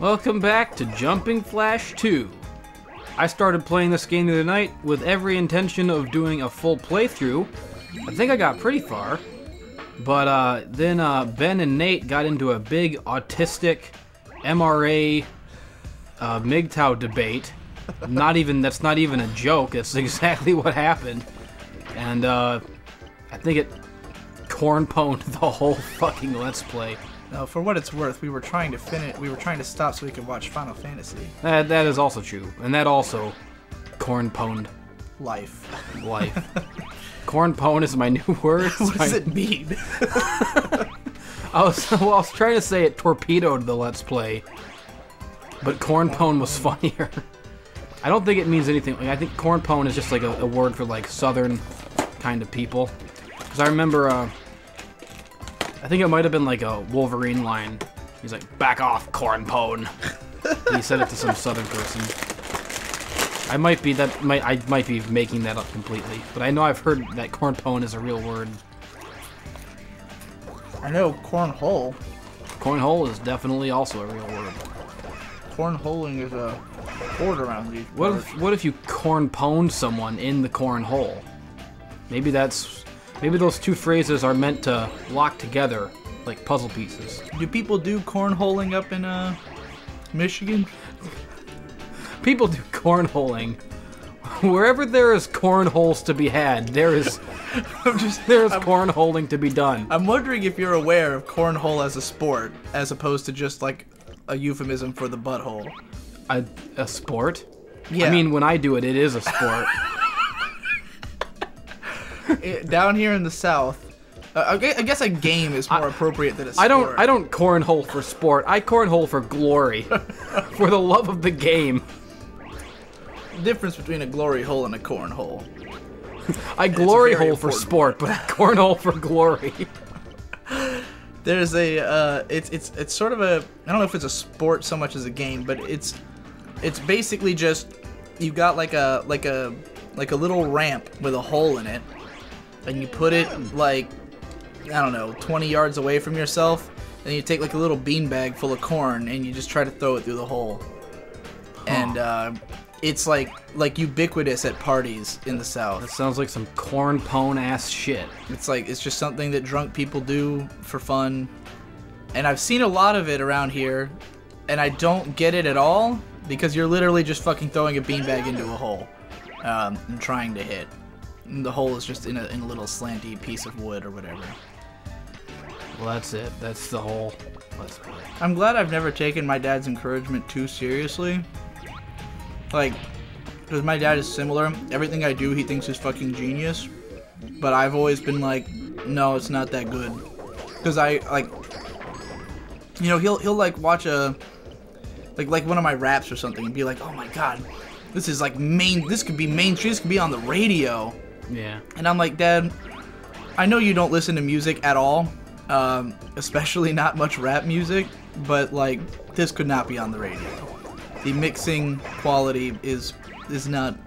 Welcome back to Jumping Flash 2. I started playing this game the other night with every intention of doing a full playthrough. I think I got pretty far. But then Ben and Nate got into a big autistic MRA MGTOW debate. That's not even a joke. That's exactly what happened. And I think it corn-pwned the whole fucking Let's Play. No, for what it's worth, we were trying to finish. We were trying to stop so we could watch Final Fantasy. That is also true, and that also corn-pwned Life. Corn-pwn is my new word. What does it mean? I was trying to say it torpedoed the Let's Play, but corn-pwn was funnier. I don't think it means anything. I think corn-pwn is just like a word for like southern kind of people. Because I remember, I think it might have been like a Wolverine line. He's like, "Back off, corn-pwn." He said it to some southern person. I might be making that up completely, but I know I've heard that corn-pwn is a real word. I know cornhole. Cornhole is definitely also a real word. Cornholing is a word around these parts. What if you corn-pwned someone in the cornhole? Maybe those two phrases are meant to lock together like puzzle pieces. Do people do cornholing up in Michigan? People do cornholing. Wherever there is cornholes to be had, there is cornholing to be done. I'm wondering if you're aware of cornhole as a sport, as opposed to just like a euphemism for the butthole. A sport? Yeah. I mean, when I do it, it is a sport. Down here in the South, I guess a game is more appropriate than a sport. I don't cornhole for sport. I cornhole for glory, for the love of the game. Difference between a glory hole and a cornhole. I glory hole for sport, but I cornhole for glory. There's a it's sort of a, I don't know if it's a sport so much as a game, but it's basically just you've got like a little ramp with a hole in it, and you put it like, I don't know, 20 yards away from yourself, and you take like a little beanbag full of corn and you just try to throw it through the hole. And it's like ubiquitous at parties in the South. That sounds like some corn-pwn ass shit. It's just something that drunk people do for fun. And I've seen a lot of it around here, and I don't get it at all, because you're literally just fucking throwing a beanbag into a hole and trying to hit. And the hole is just in a little slanty piece of wood or whatever. Well, that's it. That's the whole Let's Play. I'm glad I've never taken my dad's encouragement too seriously. Like, because my dad is similar. Everything I do, he thinks is fucking genius. But I've always been like, no, it's not that good. Because I, like, you know, he'll like watch a, like one of my raps or something and be like, oh my god, this is like this could be mainstream, this could be on the radio. Yeah. And I'm like, Dad, I know you don't listen to music at all, especially not much rap music, but like, this could not be on the radio. The mixing quality is not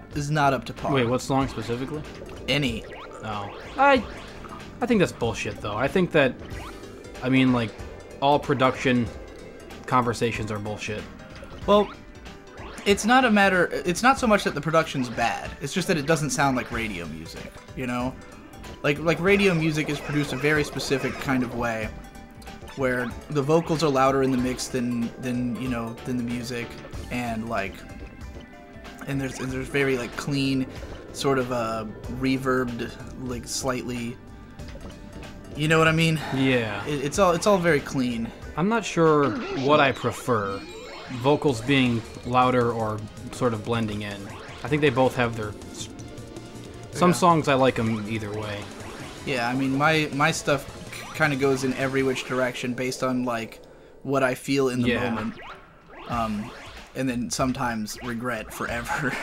up to par. Wait, what song specifically? Any. Oh. I think that's bullshit, though. I think that, I mean, like, all production conversations are bullshit. Well, it's not so much that the production's bad. It's just that it doesn't sound like radio music, you know? Like radio music is produced a very specific kind of way, where the vocals are louder in the mix than the music, and there's very like clean, sort of reverbed, like slightly, you know what I mean? Yeah. It's all very clean. I'm not sure what I prefer, vocals being louder or sort of blending in. I think they both have their. Some songs I like them either way. Yeah, I mean my stuff kind of goes in every which direction based on like what I feel in the moment, and then sometimes regret forever,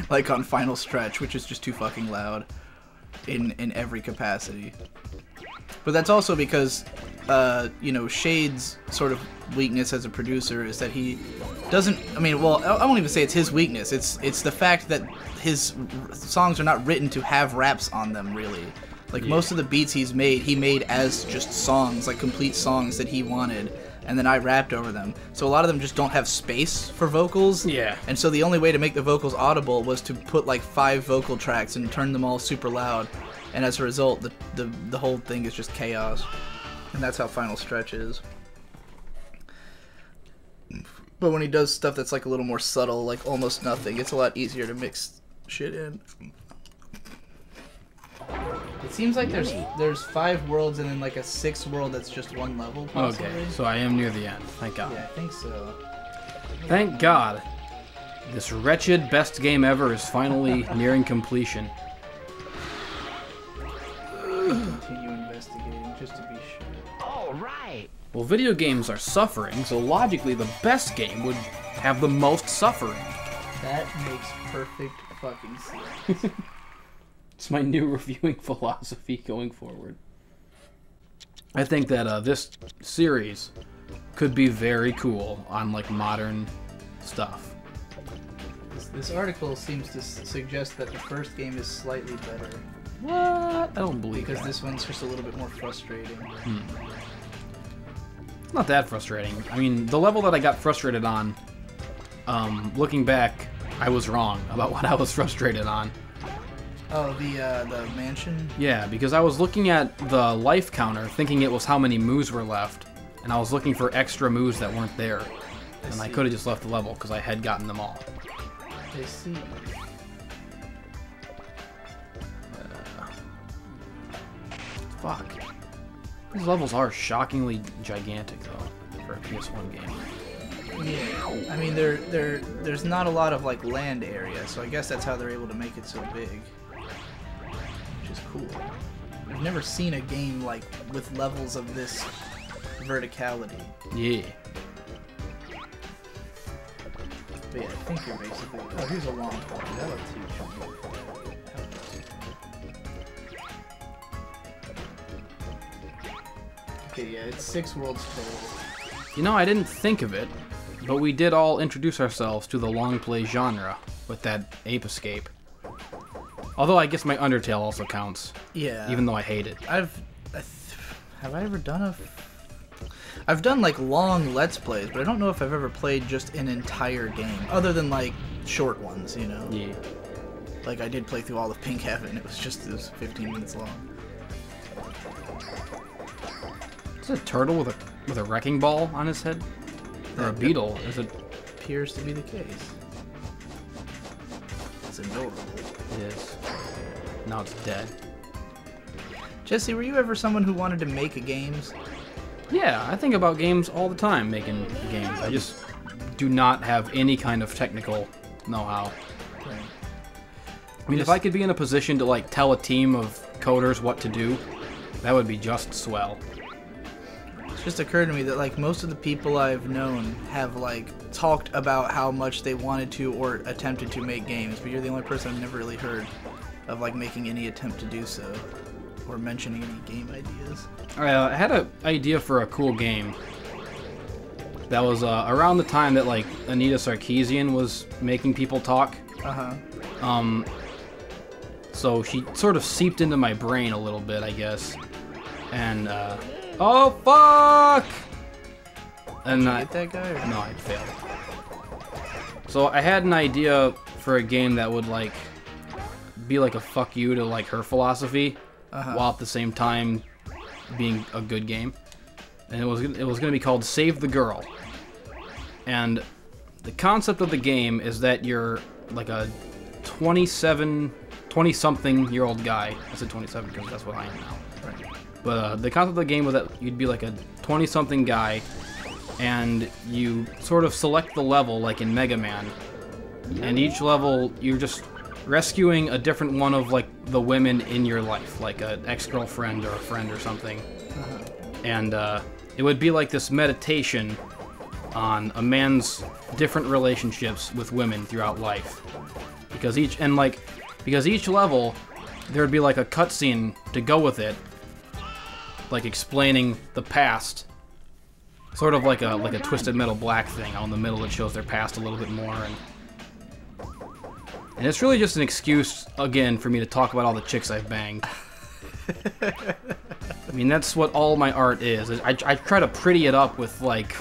like on Final Stretch, which is just too fucking loud in every capacity. But that's also because Shade's sort of weakness as a producer is that he doesn't. I mean, well, I won't even say it's his weakness. It's the fact that his songs are not written to have raps on them, really. Like most of the beats he made as just songs, like complete songs that he wanted, and then I rapped over them. So a lot of them just don't have space for vocals. Yeah. And so the only way to make the vocals audible was to put like 5 vocal tracks and turn them all super loud. And as a result, the whole thing is just chaos. And that's how Final Stretch is. But when he does stuff that's like a little more subtle, like almost nothing, it's a lot easier to mix shit in. It seems like there's 5 worlds and then like a 6th world that's just 1 level, possibly. Okay, so I am near the end. Thank God. Yeah, I think so. Thank God. This wretched best game ever is finally nearing completion. Continue investigating just to be sure. All right. Well, video games are suffering, so logically the best game would have the most suffering. That makes perfect fucking sense. It's my new reviewing philosophy going forward. I think that this series could be very cool on like modern stuff. This article seems to suggest that the first game is slightly better. What? I don't believe Because that. this one's just a little bit more frustrating. It's not that frustrating. I mean, the level that I got frustrated on, looking back, I was wrong about what I was frustrated on. Oh, the mansion? Yeah, because I was looking at the life counter, thinking it was how many moves were left, and I was looking for extra moves that weren't there. And I could have just left the level, because I had gotten them all. I see. Fuck. These levels are shockingly gigantic, though, for a PS1 game. Yeah, I mean, there's not a lot of like land area, so I guess that's how they're able to make it so big, which is cool. I've never seen a game like with levels of this verticality. Yeah. But yeah, I think you're basically. Oh, here's a long one. That'll teach you. Okay, yeah, it's 6 worlds total. You know, I didn't think of it, but we did all introduce ourselves to the long play genre with that Ape Escape. Although I guess my Undertale also counts. Yeah. Even though I hate it. Have I ever done a? I've done like long Let's Plays, but I don't know if I've ever played just an entire game, other than like short ones, you know. Yeah. Like I did play through all of Pink Heaven. It was 15 minutes long. Is it a turtle with a wrecking ball on his head? Or a beetle? Is it? Appears to be the case. It's adorable. It is. Now it's dead. Jesse, were you ever someone who wanted to make games? Yeah, I think about games all the time, making games. I just do not have any kind of technical know-how. Right. I mean, if I could be in a position to like tell a team of coders what to do, that would be just swell. It just occurred to me that like most of the people I've known have like talked about how much they wanted to or attempted to make games, but you're the only person I've never really heard of like making any attempt to do so or mentioning any game ideas. I had an idea for a cool game that was around the time that like Anita Sarkeesian was making people talk. So she sort of seeped into my brain a little bit, I guess. And oh fuck! And Did you get that guy? Or? No, I failed. So I had an idea for a game that would like be like a fuck you to like her philosophy, while at the same time being a good game. And it was going to be called Save the Girl. And the concept of the game is that you're like a 20-something-year-old guy. I said 27 because that's what I am now. Right. But the concept of the game was that you'd be like a 20-something guy, and you sort of select the level like in Mega Man. And each level, you're just rescuing a different one of like the women in your life, like an ex-girlfriend or a friend or something. And it would be like this meditation on a man's different relationships with women throughout life. Because each level, there would be like a cutscene to go with it, like explaining the past, sort of like a Twisted Metal Black thing. Out in the middle, it shows their past a little bit more, and it's really just an excuse again for me to talk about all the chicks I've banged. I mean, that's what all my art is. I try to pretty it up with, like,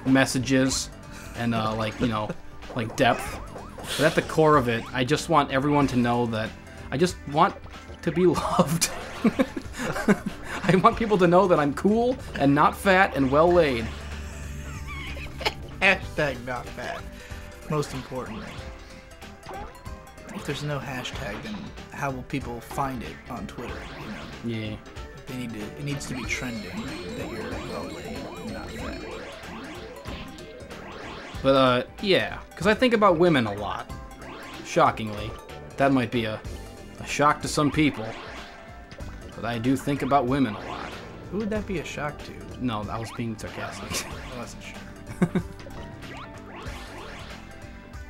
messages and, like, you know, like, depth. But at the core of it, I just want everyone to know that I just want to be loved. I want people to know that I'm cool and not fat and well laid. Hashtag not fat. Most importantly. If there's no hashtag, then how will people find it on Twitter? You know? Yeah. It needs to be trending that you're well laid and not fat. But, yeah, because I think about women a lot. Shockingly. That might be a shock to some people. But I do think about women a lot. Who would that be a shock to? No, I was being sarcastic. I wasn't sure.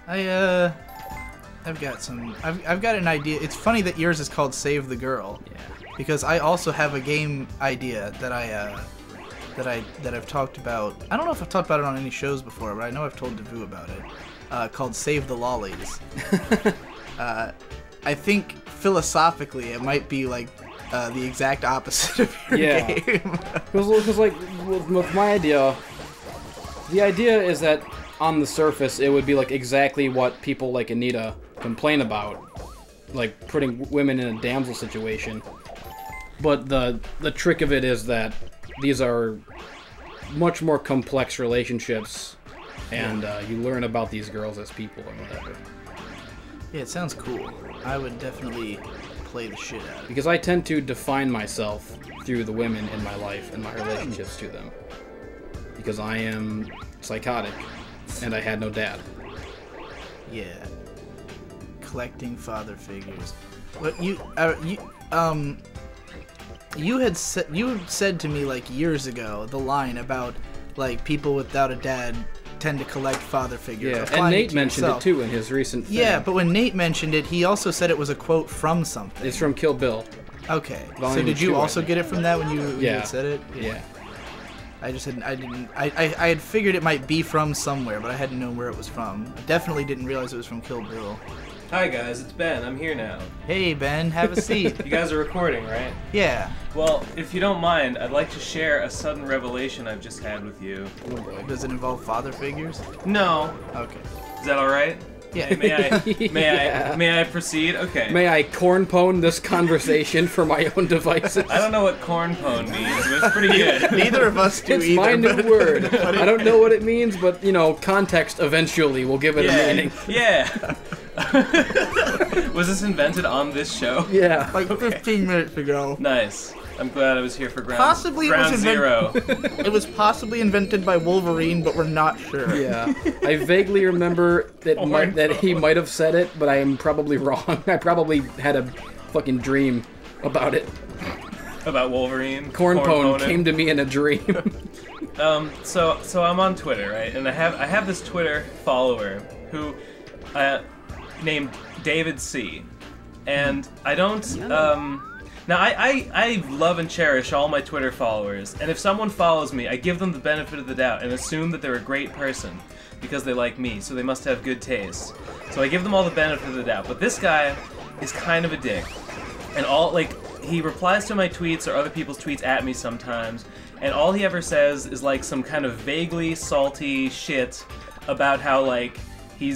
I've got an idea. It's funny that yours is called Save the Girl. Yeah. Because I also have a game idea that I've talked about. I don't know if I've talked about it on any shows before, but I know I've told Devu about it. Called Save the Lollies. I think philosophically it might be like the exact opposite of your game. Because like with my idea, the idea is that on the surface it would be like exactly what people like Anita complain about, like putting women in a damsel situation. But the trick of it is that these are much more complex relationships, and you learn about these girls as people or whatever. Yeah, it sounds cool. I would definitely play the shit out of it. Because I tend to define myself through the women in my life and my relationships to them. Because I am psychotic, and I had no dad. Yeah. Collecting father figures. What you had said to me like years ago the line about like people without a dad tend to collect father figures. Yeah, and Nate mentioned it too in his recent thing. Yeah, but when Nate mentioned it, he also said it was a quote from something. It's from Kill Bill. Okay. Volume so did you 2, also get it from that when you had said it? Yeah. I had figured it might be from somewhere, but I hadn't known where it was from. I definitely didn't realize it was from Kill Bill. Hi guys, it's Ben. I'm here now. Hey Ben, have a seat. You guys are recording, right? Yeah. Well, if you don't mind, I'd like to share a sudden revelation I've just had with you. Does it involve father figures? No. Okay. Is that all right? Yeah. May I proceed? Okay. May I cornpone this conversation for my own devices? I don't know what cornpone means, but it's pretty good. Neither of us do it's either. my new word. I don't know what it means, but you know, context eventually will give it a meaning. Yeah. Was this invented on this show? Yeah. Like 15 minutes ago. Nice. I'm glad I was here for ground Possibly zero. It was possibly invented by Wolverine, but we're not sure. Yeah. I vaguely remember that he might have said it, but I am probably wrong. I probably had a fucking dream about it. About Wolverine? Cornpone came to me in a dream. So I'm on Twitter, right? And I have this Twitter follower who named David C. And I don't now I love and cherish all my Twitter followers, and if someone follows me, I give them the benefit of the doubt and assume that they're a great person because they like me, so they must have good taste. So I give them all the benefit of the doubt. But this guy is kind of a dick. And he replies to my tweets or other people's tweets at me sometimes, and all he ever says is like some kind of vaguely salty shit about how like he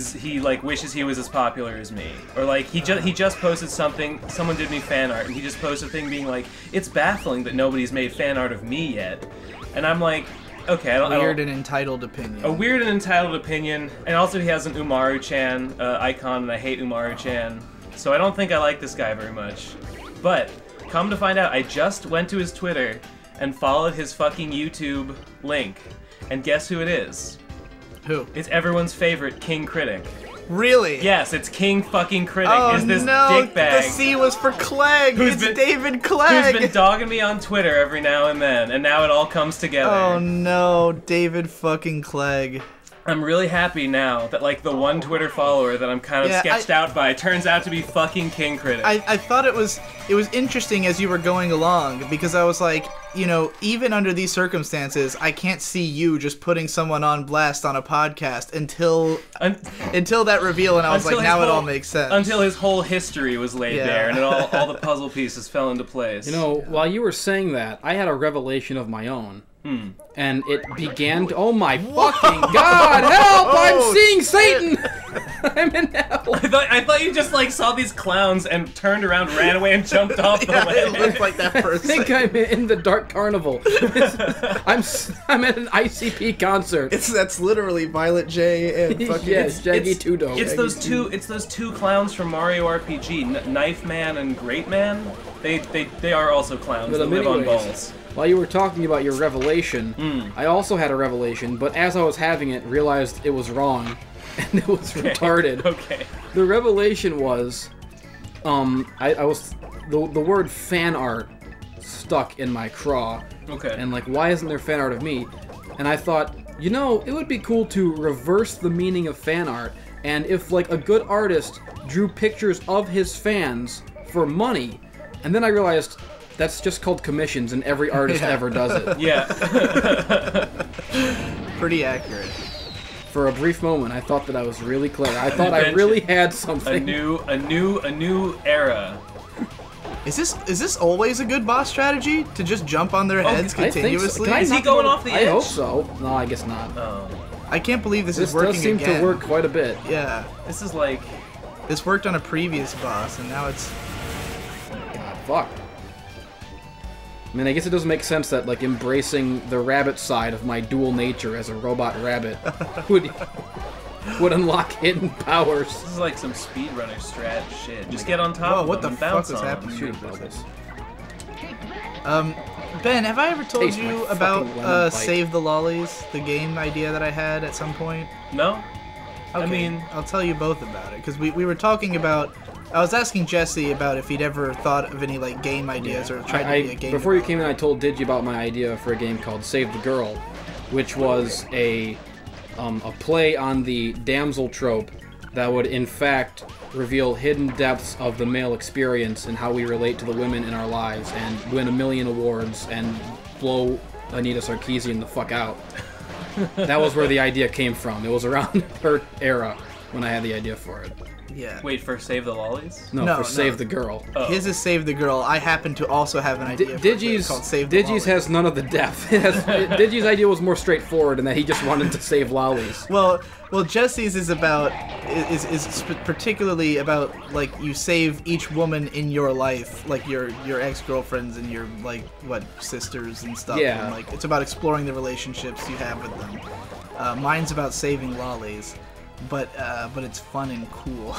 wishes he was as popular as me, or like he just posted something, someone did me fan art, and he just posted a thing being like, it's baffling that nobody's made fan art of me yet, and I'm like, okay, weird and entitled opinion. A weird and entitled opinion, and also he has an Umaru-chan icon, and I hate Umaru-chan, so I don't think I like this guy very much. But come to find out, I just went to his Twitter and followed his fucking YouTube link, and guess who it is? Who? It's everyone's favorite King Critic. Really? Yes, it's King fucking Critic. Oh is this no, dickbag. the C was for Clegg. David Clegg. Who's been dogging me on Twitter every now and then, and now it all comes together. Oh no, David fucking Clegg. I'm really happy now that like the one Twitter follower that I'm kind of sketched out by turns out to be fucking King Critic. I thought it was interesting as you were going along, because I was like, you know, even under these circumstances, I can't see you just putting someone on blast on a podcast until that reveal, and I was like, now it all makes sense. Until his whole history was laid bare, and all the puzzle pieces fell into place. You know, while you were saying that, I had a revelation of my own. And it began to... Oh my fucking god! Help! I'm seeing Satan! I'm in hell! I thought you just like saw these clowns and turned around, ran away, and jumped off the ledge. It looked like that for a second. I think I'm in the Dark Carnival. I'm at an ICP concert. That's literally Violet J and fucking... Yes, Jaggy Tudo. It's those two clowns from Mario RPG, Knife Man and Great Man. They are also clowns that live on balls. While you were talking about your revelation, I also had a revelation, but as I was having it, realized it was wrong, and it was retarded. Okay. The revelation was, I was the word fan art stuck in my craw. Okay. And like, why isn't there fan art of me? And I thought, you know, it would be cool to reverse the meaning of fan art, and if like a good artist drew pictures of his fans for money, and then I realized. That's just called commissions, and every artist ever does it. Yeah. Pretty accurate. For a brief moment, I thought that I was really clever. I thought I really had something. A new era. Is this always a good boss strategy? To just jump on their heads continuously? So. Is he going off the edge? I hope so. No, I guess not. Oh. I can't believe this is working again. This does seem to work quite a bit. Yeah. This is like... This worked on a previous boss, and now it's... God, fuck. I mean, I guess it doesn't make sense that, like, embracing the rabbit side of my dual nature as a robot rabbit would unlock hidden powers. This is like some speedrunner strat shit. Just get on top of them and bounce on them. Shooting bubbles. Ben, have I ever told you about Save the Lollies, the game idea that I had at some point? No. Okay, I mean... I'll tell you both about it, because we were talking about... I was asking Jesse about if he'd ever thought of any like game ideas or tried to be a game. Before you came in, I told Digi about my idea for a game called Save the Girl, which was a play on the damsel trope that would in fact reveal hidden depths of the male experience and how we relate to the women in our lives, and win 1 million awards and blow Anita Sarkeesian the fuck out. That was where the idea came from. It was around her era when I had the idea for it. Yeah. Wait, for Save the Lollies? No, for Save the Girl. Oh. His is Save the Girl. I happen to also have an idea called Save the Digi's has none of the depth. Digi's idea was more straightforward in that he just wanted to save lollies. Well, Jesse's is about is particularly about like you save each woman in your life, like your ex-girlfriends and your like sisters and stuff. Yeah. And, like it's about exploring the relationships you have with them. Mine's about saving lollies. But it's fun and cool.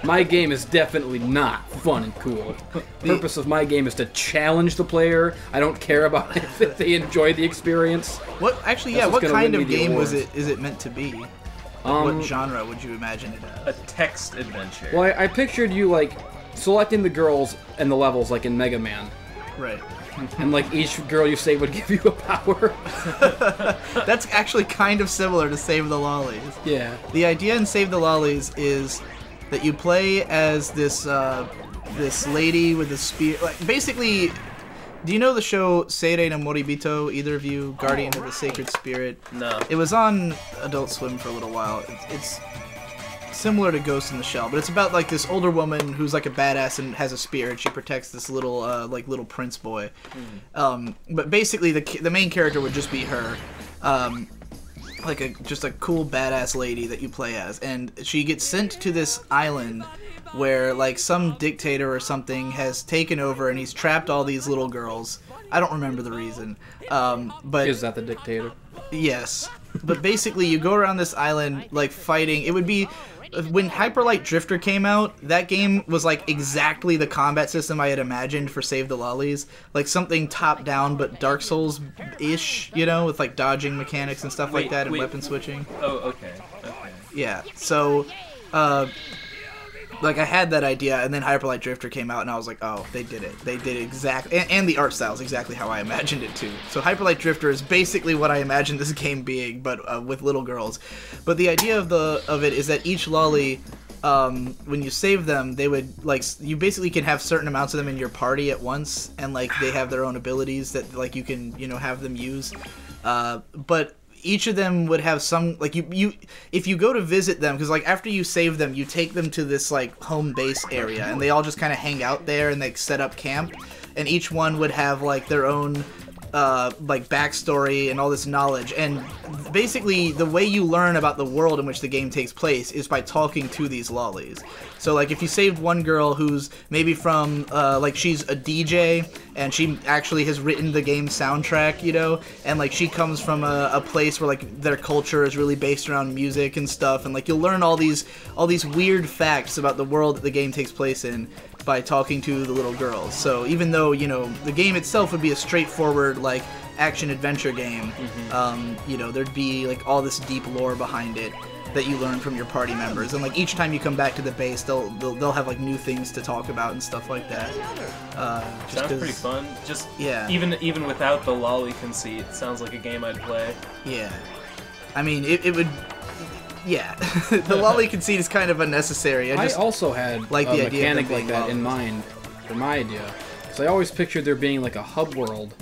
My game is definitely not fun and cool. The purpose of my game is to challenge the player. I don't care about if they enjoy the experience. What kind of game is it meant to be? What genre would you imagine it as? A text adventure. Well, I pictured you like selecting the girls and the levels like in Mega Man. Right. And like each girl you save would give you a power. That's actually kind of similar to Save the Lollies. Yeah. The idea in Save the Lollies is that you play as this lady with a spear. Like basically, do you know the show Seirei no Moribito? Either of you, Guardian of the Sacred Spirit? No. It was on Adult Swim for a little while. It's similar to Ghost in the Shell, but it's about like this older woman who's like a badass and has a spear, and she protects this little little prince boy. But basically, the main character would just be her, just a cool badass lady that you play as, and she gets sent to this island where like some dictator or something has taken over, and he's trapped all these little girls. I don't remember the reason, but is that the dictator? Yes, but basically you go around this island like fighting. It would be. When Hyper Light Drifter came out, that game was like exactly the combat system I had imagined for Save the Lollies. Like something top-down but Dark Souls-ish, you know, with like dodging mechanics and stuff like that and weapon switching. Oh, okay. Yeah, so Like, I had that idea, and then Hyper Light Drifter came out, and I was like, oh, they did it. They did exactly, and the art style is exactly how I imagined it, too. So Hyper Light Drifter is basically what I imagined this game being, but with little girls. But the idea of it is that each lolly, when you save them, they would, like, you basically can have certain amounts of them in your party at once, and, like, they have their own abilities that, like, you can, you know, have them use. But each of them would have some, like, you if you go to visit them, because, like, after you save them, you take them to this, like, home base area, and they all just kind of hang out there and, like, set up camp, and each one would have, like, their own like backstory and all this knowledge, and basically the way you learn about the world in which the game takes place is by talking to these lollies. So, like, if you saved one girl who's maybe from like, she's a DJ and she actually has written the game soundtrack, you know, and, like, she comes from a place where, like, their culture is really based around music and stuff, and, like, you'll learn all these weird facts about the world that the game takes place in by talking to the little girls. So even though, you know, the game itself would be a straightforward, like, action-adventure game, you know, there'd be, like, all this deep lore behind it that you learn from your party members. And, like, each time you come back to the base, they'll have, like, new things to talk about and stuff like that. Sounds pretty fun. Just, yeah. Even without the lolly conceit, sounds like a game I'd play. Yeah. I mean, it would... Yeah, the lolly conceit is kind of unnecessary. I also had like a the idea mechanic of like that in mind for my idea. Because I always pictured there being, like, a hub world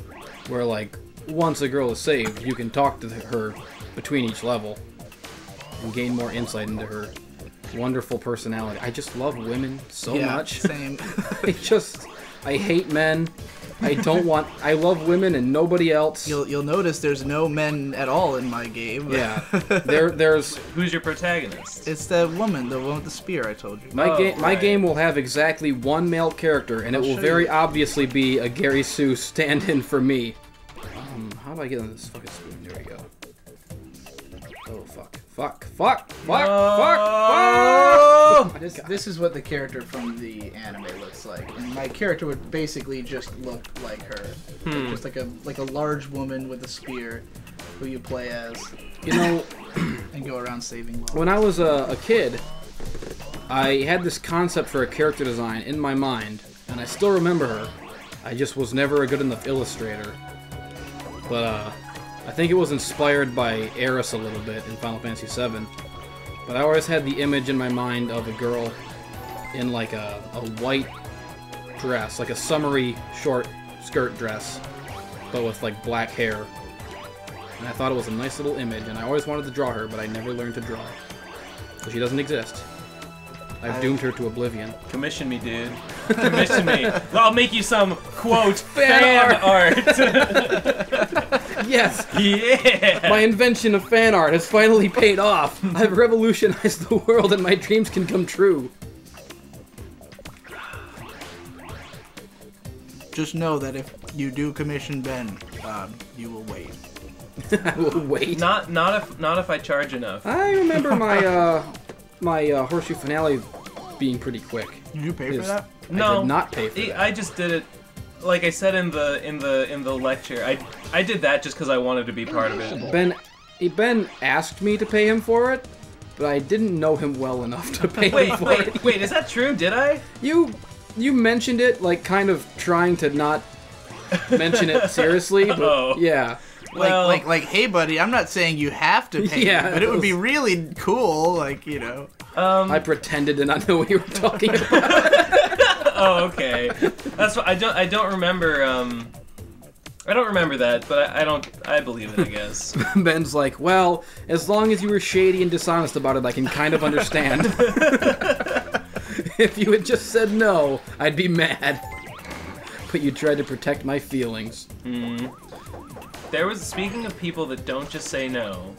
where, like, once a girl is saved, you can talk to her between each level and gain more insight into her wonderful personality. I just love women so much. Same. I hate men. I love women and nobody else. You'll notice there's no men at all in my game. Yeah. There's... Who's your protagonist? It's the woman with the spear I told you. My game will have exactly one male character, and it will very obviously be a Gary Sue stand-in for me. How do I get on this fucking spoon? There we go. Oh, fuck. Fuck! This is what the character from the anime looks like, and my character would basically just look like her, like a large woman with a spear, who you play as, you know, and go around saving lollies. When I was a kid, I had this concept for a character design in my mind, and I still remember her. I just was never a good enough illustrator, but I think it was inspired by Eris a little bit in Final Fantasy VII. But I always had the image in my mind of a girl in, like, a white dress, like a summery short skirt dress, but with, like, black hair. And I thought it was a nice little image, and I always wanted to draw her, but I never learned to draw. So she doesn't exist. I've doomed her to oblivion. Commission me, dude. Commission me. I'll make you some, quote, fan art. Yes! Yeah! My invention of fan art has finally paid off! I've revolutionized the world and my dreams can come true. Just know that if you do commission Ben, you will wait. I will wait. Not if I charge enough. I remember my my Horseshoe Finale being pretty quick. Did you pay for that? No, I did not pay for that. I just did it. Like I said in the lecture, I did that just because I wanted to be part of it. Ben asked me to pay him for it, but I didn't know him well enough to pay him for it. Wait, is that true? Did I? You mentioned it, like, kind of trying to not mention it seriously, but yeah. Well, like, hey, buddy, I'm not saying you have to pay me, but it would be really cool, like, you know. I pretended to not know what you were talking about. Oh, okay. That's what I don't remember. I don't remember that, but I believe it, I guess. Ben's like, well, as long as you were shady and dishonest about it, I can kind of understand. If you had just said no, I'd be mad. But you tried to protect my feelings. Speaking of people that don't just say no,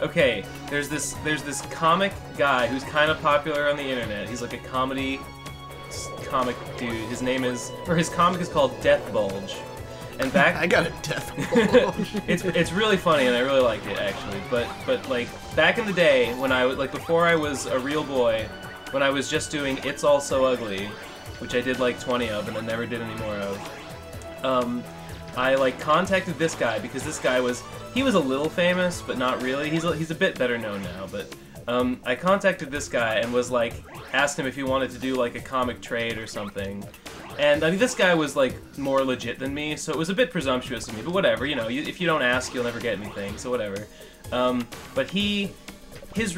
okay, there's this comic guy who's kind of popular on the internet. He's like a comic dude. His comic is called Death Bulge. And back I got a Death Bulge. it's really funny and I really liked it actually. But like back in the day when before I was a real boy, when I was just doing It's All So Ugly, which I did like 20 of and then never did any more of. I like contacted this guy because this guy was a little famous, but not really. He's a bit better known now, but I contacted this guy and was like, asked him if he wanted to do like a comic trade or something. And I mean, this guy was like more legit than me, so it was a bit presumptuous of me. But whatever, you know, if you don't ask, you'll never get anything. So whatever. But his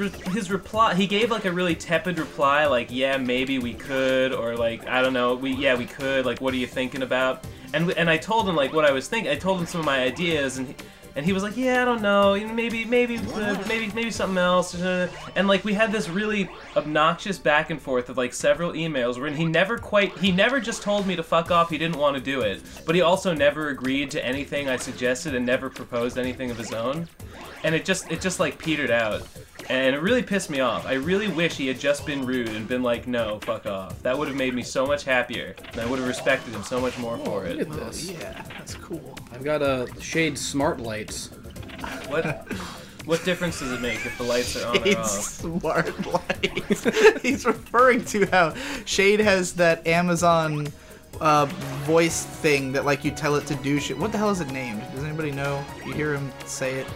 reply, he gave like a really tepid reply, like, yeah, maybe we could, or like, I don't know, we could. Like, what are you thinking about? And I told him like what I was thinking. I told him some of my ideas, and he was like, yeah, I don't know, you know, maybe something else. And like we had this really obnoxious back and forth of like several emails where he never just told me to fuck off. He didn't want to do it, but he also never agreed to anything I suggested and never proposed anything of his own. And it just like petered out. And it really pissed me off. I really wish he had just been rude and been like, no, fuck off. That would have made me so much happier, and I would have respected him so much more for it. Look at this. Yeah, that's cool. I've got a Shade Smart Lights. What difference does it make if the lights are on or off? Smart lights. He's referring to how Shade has that Amazon voice thing that like you tell it to do shit. What the hell is it named? Does anybody know? You hear him say it?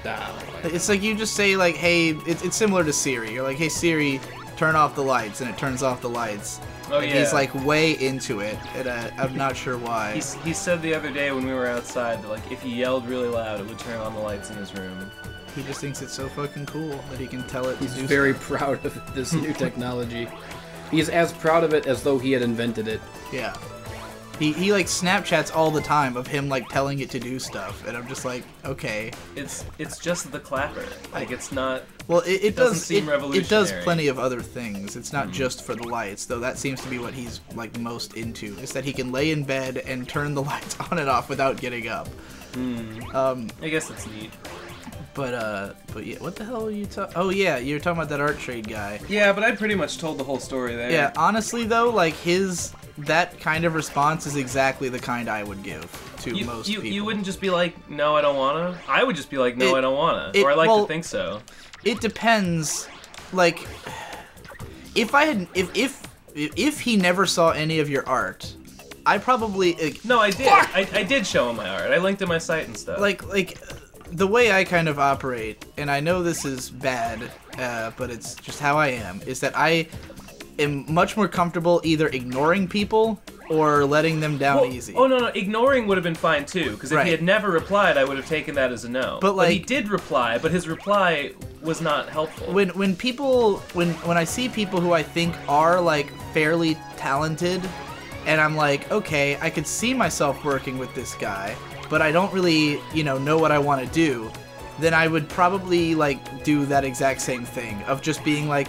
It's like you just say like, hey, it's similar to Siri. You're like, hey Siri, turn off the lights, and it turns off the lights. Oh, and yeah. he's like way into it, and I'm not sure why. He said the other day when we were outside that like if he yelled really loud, it would turn on the lights in his room. He just thinks it's so fucking cool that he can tell it to do He's very proud of this new technology. He is as proud of it as though he had invented it. Yeah. He like Snapchats all the time of him like telling it to do stuff, and I'm just like, okay. It's just the clapper. Like it's not. Well, it doesn't does seem revolutionary. It does plenty of other things. It's not just for the lights, though. That seems to be what he's like most into. Is that he can lay in bed and turn the lights on and off without getting up. I guess that's neat. But yeah, what the hell are you talking? Oh yeah, you're talking about that art trade guy. Yeah, but I pretty much told the whole story there. Yeah, honestly though, like that kind of response is exactly the kind I would give to most people. You wouldn't just be like, no, I don't wanna. I would just be like, no, I don't wanna, or I like to think so. It depends. Like, if he never saw any of your art, I probably no, I did. I did show him my art. I linked to my site and stuff. Like the way I kind of operate, and I know this is bad, but it's just how I am. Is that I am much more comfortable either ignoring people or letting them down easy. Oh, no, ignoring would have been fine too, because if he had never replied, I would have taken that as a no. But he did reply, but his reply was not helpful. When I see people who I think are like fairly talented, and I'm like, okay, I could see myself working with this guy, but I don't really, know what I want to do, then I would probably like do that exact same thing of just being like,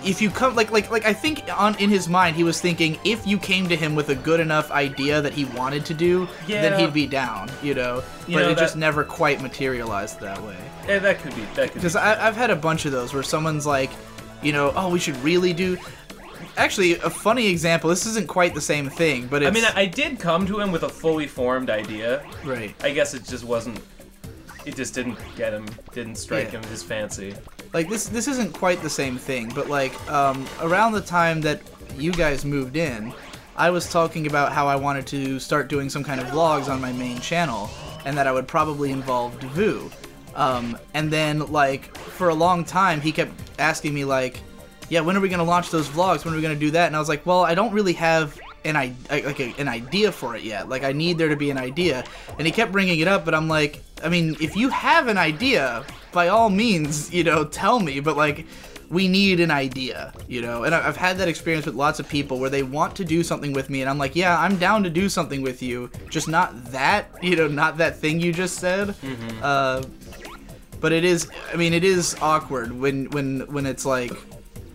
if you come, like I think in his mind he was thinking if you came to him with a good enough idea that he wanted to do, then he'd be down, but it just never quite materialized that way. Yeah, that could be. Because I've had a bunch of those where someone's like, oh, we should really do. Actually, a funny example. This isn't quite the same thing, but it's... I mean, I did come to him with a fully formed idea. Right. I guess it just wasn't. It just didn't get him. Didn't strike him his fancy. Like this isn't quite the same thing, but like around the time that you guys moved in, I was talking about how I wanted to start doing some kind of vlogs on my main channel, and that I would probably involve Devu. And then like for a long time he kept asking me like, yeah, when are we gonna launch those vlogs? When are we gonna do that? And I was like, well, I don't really have an idea for it yet. Like I need there to be an idea. And he kept bringing it up, but I'm like, I mean, if you have an idea, by all means, tell me, but like, we need an idea, and I've had that experience with lots of people where they want to do something with me, and I'm like, yeah, I'm down to do something with you, just not that, not that thing you just said. Mm-hmm. But it is awkward when it's like,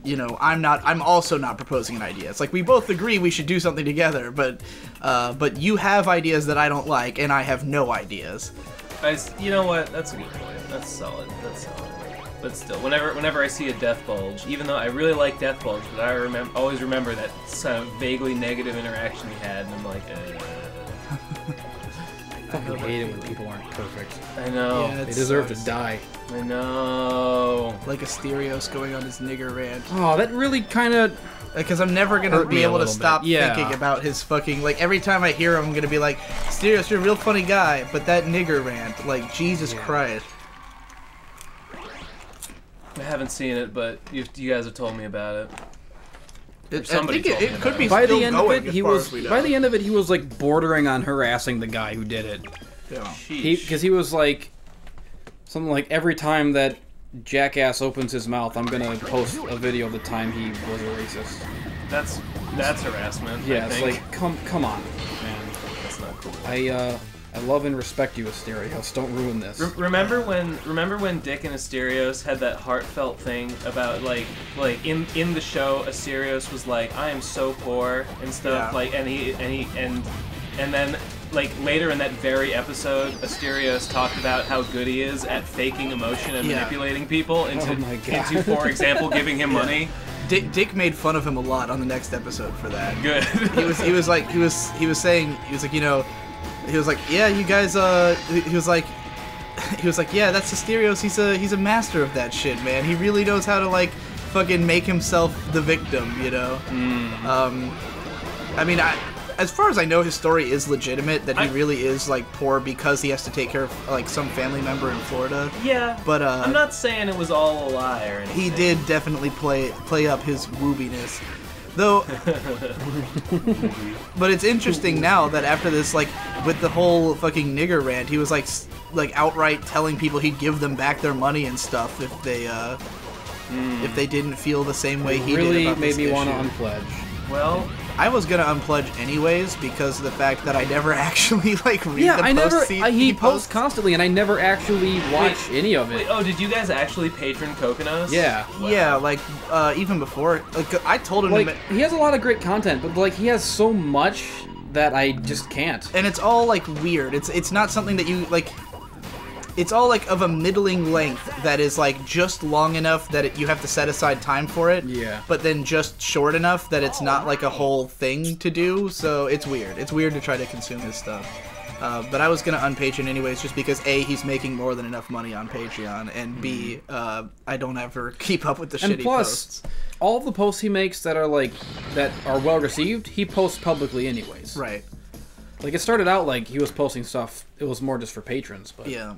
I'm also not proposing an idea. It's like we both agree we should do something together, but you have ideas that I don't like, and I have no ideas. You know what? That's a good point. That's solid. But still, whenever I see a Death Bulge, even though I really like Death Bulge, but I always remember that kind of vaguely negative interaction we had, and I'm like, I fucking hate it when people aren't perfect. I know. Yeah, they deserve to die. I know. Like Asterios going on his nigger rant. Oh, that really kind of... Because I'm never going to be able to stop thinking about his fucking... Like, every time I hear him, I'm going to be like, Asterios, you're a real funny guy, but that nigger rant, like, Jesus Christ. haven't seen it, but you guys have told me about it. I think it could be by still the end of going it, he as far was as we know. by the end of it he was like bordering on harassing the guy who did it. Yeah. Because he was like something like every time that jackass opens his mouth, I'm gonna post a video of the time he was a racist. That's harassment. Yeah, I it's think. like come on, man. That's not cool. I love and respect you, Asterios. Don't ruin this. Remember when Dick and Asterios had that heartfelt thing about like in the show Asterios was like, I am so poor and stuff, Yeah. like and then like later in that very episode Asterios talked about how good he is at faking emotion and manipulating people into, Oh my God. into for example giving him money. Dick made fun of him a lot on the next episode for that. Good. He was saying, you know, he was like, yeah, you guys, he was like, yeah, that's Asterios. He's a master of that shit, man. He really knows how to like fucking make himself the victim, you know. I mean, as far as I know, his story is legitimate. That he really is like poor because he has to take care of like some family member in Florida. Yeah, but I'm not saying it was all a lie or anything. He did definitely play up his woobiness. Though, but it's interesting now that after this, like, with the whole fucking nigger rant, he was like outright telling people he'd give them back their money and stuff if they didn't feel the same way he really did about made this me want to issue. unpledge. Well, I was gonna unpledge anyways because of the fact that I never actually like read Yeah, the I never. posts He posts constantly, and I never actually watch any of it. wait, oh, did you guys actually patron Kokonos? Yeah. Wow. Yeah, like even before, like I told him Like, to he has a lot of great content, but like he has so much that I just can't. and it's all like weird. It's not something that you like. It's all like of a middling length that is like just long enough that you have to set aside time for it. Yeah. But then just short enough that it's not like a whole thing to do. So it's weird. It's weird to try to consume his stuff. But I was gonna unpatreon anyways, just because A, he's making more than enough money on Patreon, and B, I don't ever keep up with the And shitty plus, posts. all of the posts he makes that are well received, he posts publicly anyways. Right. Like, it started out like he was posting stuff. It was more just for patrons, but Yeah.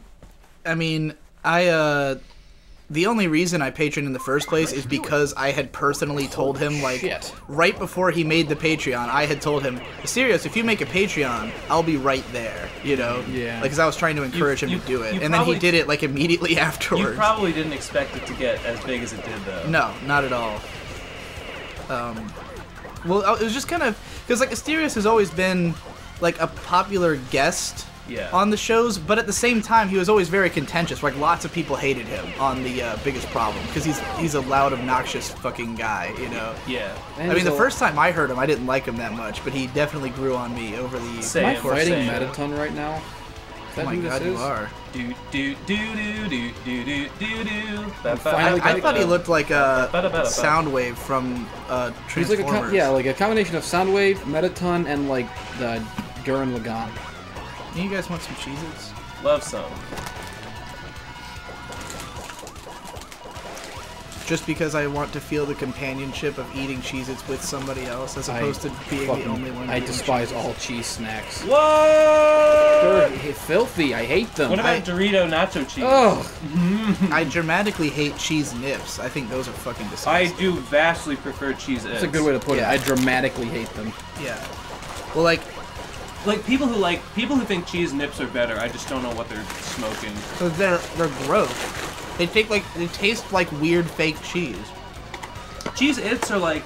I mean, the only reason I patroned in the first place is because I had personally told him, like, shit. right before he made the Patreon, I had told him, serious, if you make a Patreon, I'll be right there, you know? Yeah. Like, because I was trying to encourage him to do it. you And then he probably- did it, like, immediately afterwards. You probably didn't expect it to get as big as it did, though. No, not at all. Well, it was just kind of... Because, like, Asterios has always been, like, a popular guest... Yeah. on the shows, but at the same time, he was always very contentious. Like, lots of people hated him on the Biggest Problem, because he's a loud, obnoxious fucking guy, you know? Yeah. And I mean, the so- first time I heard him, I didn't like him that much, but he definitely grew on me over the Same. Am I Of course, fighting same. Metaton right now? Is that Oh my who this god, is? you are. Do do do do do do do do do. finally I thought he looked like a Soundwave from He's like Transformers. like a combination of Soundwave, Metaton, and like the Gurren Lagann. You guys want some Cheez-Its? Love some. Just because I want to feel the companionship of eating Cheez-Its with somebody else, as opposed to being the only one. I eating despise Cheez-Its. all cheese snacks. Whoa! They're filthy. I hate them. What about Dorito nacho cheese? Oh, I dramatically hate cheese nips. I think those are fucking I disgusting. do vastly prefer cheese its. that's a good way to put Yeah. it. I dramatically hate them. Yeah. Well, like, People who think cheese nips are better. I just don't know what they're smoking. so they're gross. They taste like weird fake cheese. Cheese its are like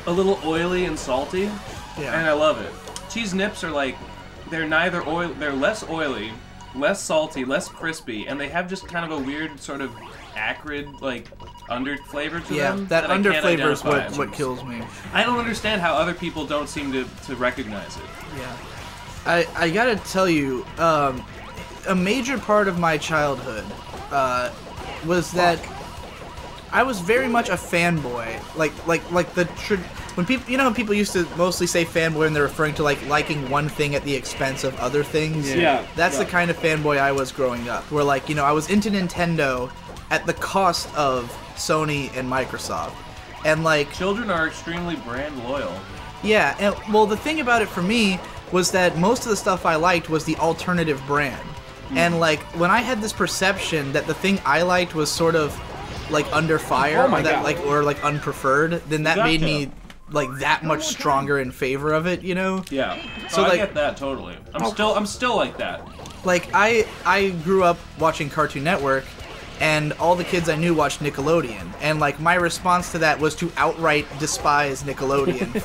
a little oily and salty, Yeah. and I love it. Cheese nips are like they're neither oil. They're less oily, less salty, less crispy, and they have just kind of a weird sort of acrid like under flavor to Yeah, them. that I under can't flavor is identify. what kills me. I don't understand how other people don't seem to recognize it. Yeah. I gotta tell you, a major part of my childhood was that I was very much a fanboy. When people, you know, how people used to mostly say fanboy when they're referring to like liking one thing at the expense of other things. Yeah. That's the kind of fanboy I was growing up. Where like, you know, I was into Nintendo at the cost of Sony and Microsoft, and like. Children are extremely brand loyal. Yeah, and well, the thing about it for me was that most of the stuff I liked was the alternative brand. And like when I had this perception that the thing I liked was sort of like under fire, Oh my or that God. like or like unpreferred, then that made Gotcha. me like that much stronger in favor of it, you know? Yeah. So, I like- get that totally. I'm still like that. Like I grew up watching Cartoon Network, and all the kids I knew watched Nickelodeon, and like my response to that was to outright despise Nickelodeon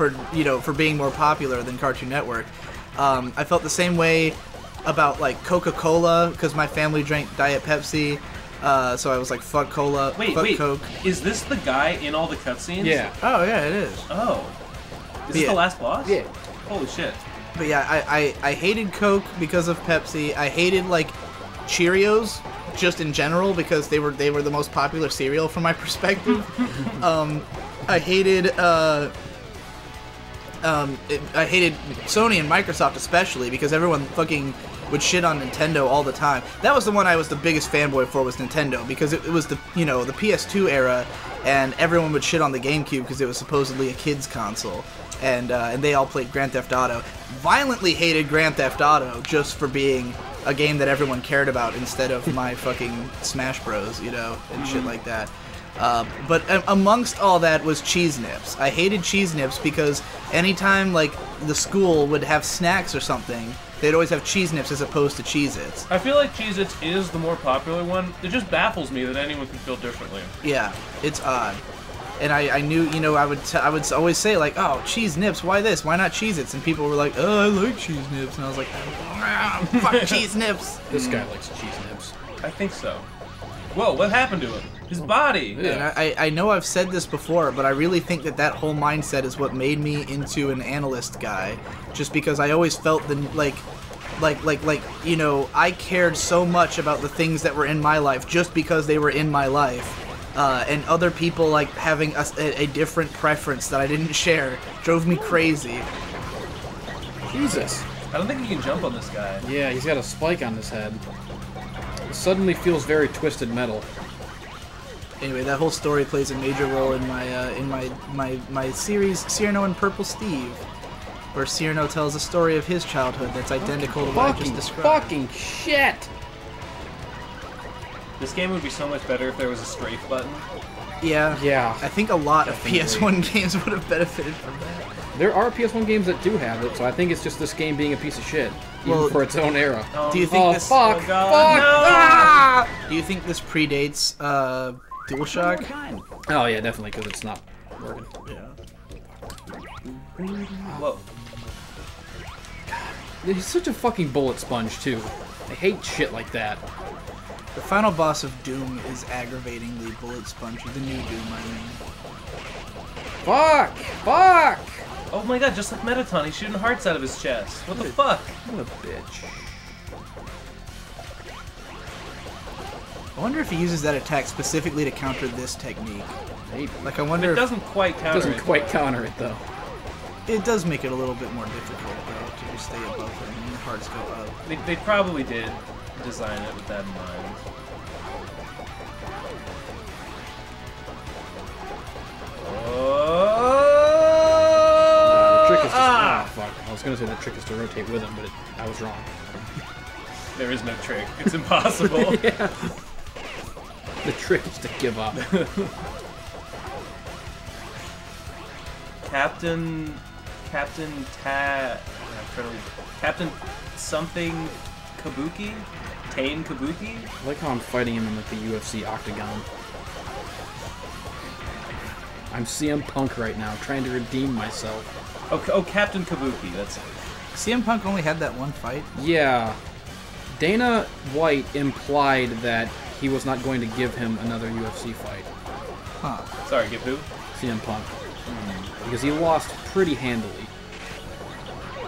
for being more popular than Cartoon Network. I felt the same way about like Coca-Cola because my family drank Diet Pepsi, so I was like fuck cola, Wait, fuck wait. Coke. Is this the guy in all the cutscenes? Yeah. Oh yeah, it is. Oh. Is this Yeah. the last boss? Yeah. Holy shit. But yeah, I hated Coke because of Pepsi. I hated like Cheerios just in general because they were the most popular cereal from my perspective. I hated I hated Sony and Microsoft especially because everyone fucking would shit on Nintendo all the time. That was the one I was the biggest fanboy for, was Nintendo, because it was the the PS2 era, and everyone would shit on the GameCube because it was supposedly a kids console, and they all played Grand Theft Auto. Violently hated Grand Theft Auto just for being a game that everyone cared about instead of my fucking Smash Bros, and shit like that. But amongst all that was Cheese Nips. I hated Cheese Nips because anytime like the school would have snacks or something, they'd always have Cheese Nips as opposed to Cheez-Its. I feel like Cheez-Its is the more popular one. It just baffles me that anyone can feel differently. Yeah, it's odd. And I knew, I would always say like, oh, Cheese Nips, why this? Why not Cheez-Its? And people were like, oh, I like Cheese Nips. And I was like, fuck Cheese Nips. This guy likes cheese nips. I think so. Whoa, what happened to him? His body! Yeah. And I know I've said this before, but I really think that whole mindset is what made me into an analyst guy. Just because I always felt I cared so much about the things that were in my life just because they were in my life. And other people like having a different preference that I didn't share drove me crazy. Jesus. I don't think you can jump on this guy. Yeah, he's got a spike on his head. It suddenly feels very Twisted Metal. Anyway, that whole story plays a major role in my series Cyrano and Purple Steve, where Cyrano tells a story of his childhood that's identical to what I just described. Fucking shit! This game would be so much better if there was a strafe button. Yeah. Yeah. I think a lot Definitely. of PS1 games would have benefited from that. There are PS1 games that do have it, so I think it's just this game being a piece of shit, even Well, for its own era. Do you think Oh this? fuck! Oh, God, fuck! no! Ah! Do you think this predates DualShock? Oh yeah, definitely, because it's not working. Whoa. He's such a fucking bullet sponge too. I hate shit like that. The final boss of Doom is aggravatingly bullet spongy. The new Doom, I mean. Fuck! Fuck! Oh my god, just like Mettaton, he's shooting hearts out of his chest. What the fuck? What a bitch. I wonder if he uses that attack specifically to counter this technique. Maybe. Like, I wonder It if doesn't quite counter Doesn't it. quite counter it though. it does make it a little bit more difficult, though, to just stay above him and your hearts go up. They probably did design it with that in mind. The trick is to, Ah! fuck. I was gonna say the trick is to rotate with him, but I was wrong. There is no trick. It's impossible. Yeah. The trick is to give up. Captain something Kabuki? Tane Kabuki? I like how I'm fighting him in like the UFC octagon. I'm CM Punk right now, trying to redeem myself. Oh, Captain Kabuki, that's it. CM Punk only had that one fight. Yeah. Dana White implied that he was not going to give him another UFC fight. Huh. Sorry, give who? CM Punk. Because he lost pretty handily.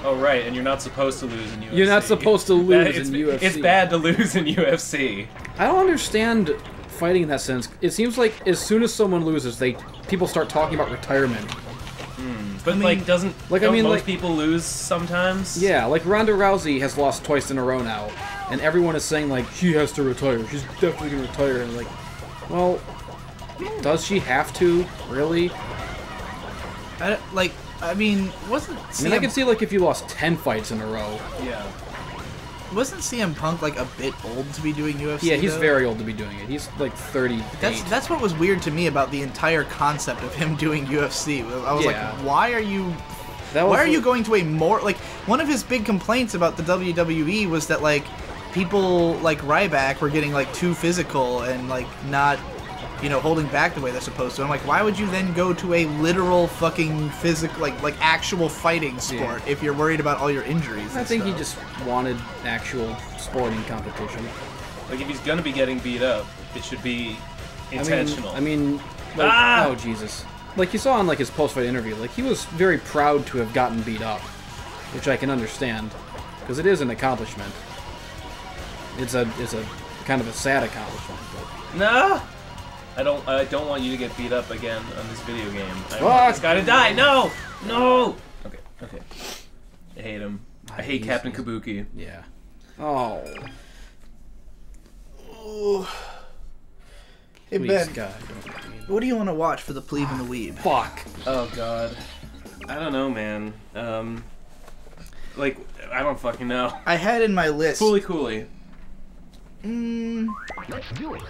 Oh, right, and you're not supposed to lose in UFC. You're not supposed to lose in UFC. It's bad to lose in UFC. I don't understand fighting in that sense. It seems like as soon as someone loses, people start talking about retirement. But, mean, don't most people lose sometimes? Yeah, like Ronda Rousey has lost twice in a row now, and everyone is saying like she has to retire. She's definitely gonna retire. And like, well, does she have to? Really? I mean, I can see like if you lost 10 fights in a row. Yeah. Wasn't CM Punk like a bit old to be doing UFC? Yeah, he's though? very old to be doing it. He's like 38. That's what was weird to me about the entire concept of him doing UFC. I was like, why are you? Why are you going to a more like one of his big complaints about the WWE was that like people like Ryback were getting like too physical and like not, you know, holding back the way they're supposed to. I'm like, why would you then go to a literal fucking physical like actual fighting sport if you're worried about all your injuries? I think he just wanted actual sporting competition. Like if he's gonna be getting beat up, it should be intentional. I mean like, oh Jesus. Like you saw in like his post-fight interview, like he was very proud to have gotten beat up, which I can understand, because it is an accomplishment. It's a kind of a sad accomplishment. But... No, I don't want you to get beat up again on this video game. It's gotta die. No. Okay. I hate him. I hate Captain Kabuki. Yeah. Oh. Hey Please, Ben, God, what do you want to watch for the plebe and the weeb? Fuck. Oh God. I don't know, man. Like I don't fucking know. I had in my list. Fooly Cooley. Let's do it.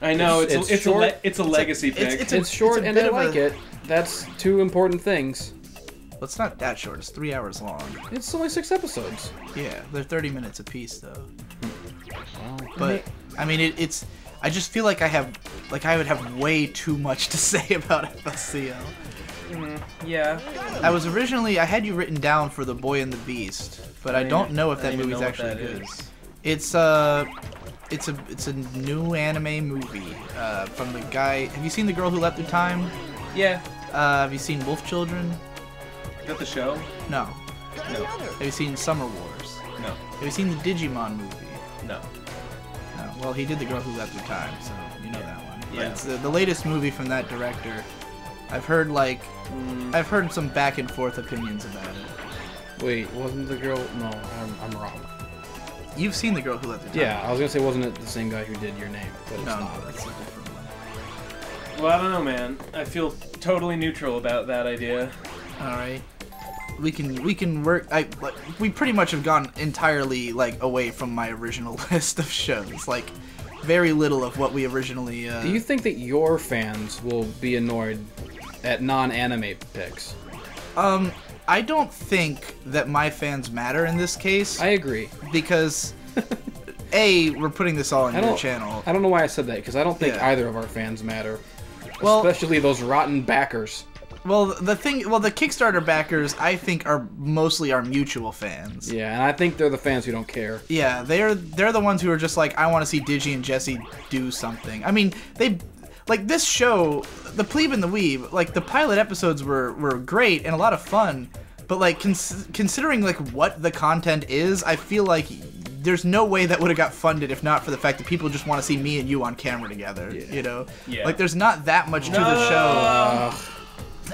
I know it's short. It's a legacy pick. It's short it's a and bit I of like it. That's two important things. Well, it's not that short. It's 3 hours long. It's only 6 episodes. Yeah, they're 30 minutes apiece though. Well, But I mean, it's. I just feel like I would have way too much to say about FSCL. Yeah. I had you written down for The Boy and the Beast, but I don't know if that movie's actually good. It's a new anime movie from the guy. Have you seen The Girl Who Leapt Through Time? Yeah. Have you seen Wolf Children? Is that the show? No. No. Have you seen Summer Wars? No. Have you seen the Digimon movie? No. No. Well, he did The Girl Who Leapt Through Time, so you know that one. Yeah. But it's the latest movie from that director. I've heard some back and forth opinions about it. wait, wasn't the girl? No, I'm wrong. You've seen The Girl Who Leapt Through Time? Yeah, I was gonna say, wasn't it the same guy who did Your Name? But it's No, not. it's a different one. Well, I don't know, man. I feel totally neutral about that idea. All right. We can work. We pretty much have gone entirely like away from my original list of shows. Like, very little of what we originally. Do you think that your fans will be annoyed at non-anime picks? I don't think that my fans matter in this case. I agree. Because we're putting this all on your channel. I don't know why I said that, because I don't think Yeah. either of our fans matter. Well, especially those rotten backers. Well, the Kickstarter backers, I think, are mostly our mutual fans. Yeah, and I think they're the fans who don't care. Yeah, they're the ones who are just like, I want to see Digi and Jesse do something. I mean, like this show, The Plebe and the Weeb, like the pilot episodes were great and a lot of fun, but like considering like what the content is, I feel like there's no way that would have got funded if not for the fact that people just want to see me and you on camera together. Yeah. You know, Yeah. like there's not that much to the show.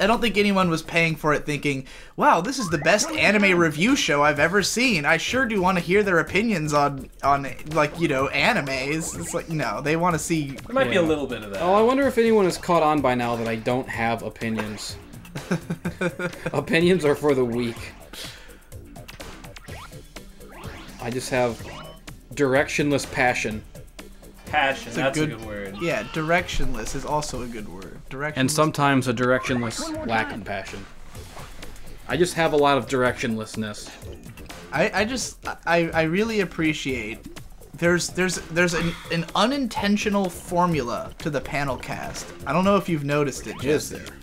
I don't think anyone was paying for it thinking, wow, this is the best anime review show I've ever seen. I sure do want to hear their opinions on like, you know, animes. It's like, no, they want to see... There might be a little bit of that. Oh, I wonder if anyone has caught on by now that I don't have opinions. Opinions are for the weak. I just have directionless passion. Passion, that's a good word. Yeah, directionless is also a good word. Directionless. And sometimes a directionless lack of passion. I just have a lot of directionlessness. I really appreciate there's an unintentional formula to the panel cast. I don't know if you've noticed it, Is Jesse. there?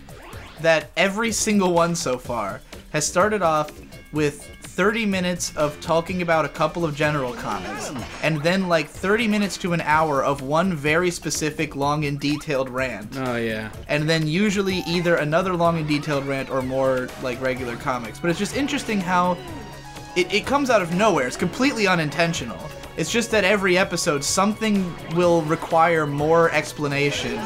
That every single one so far has started off with 30 minutes of talking about a couple of general comics, and then like 30 minutes to an hour of one very specific long and detailed rant. Oh, yeah. And then usually either another long and detailed rant or more like regular comics. But it's just interesting how it comes out of nowhere. It's completely unintentional. It's just that every episode something will require more explanation,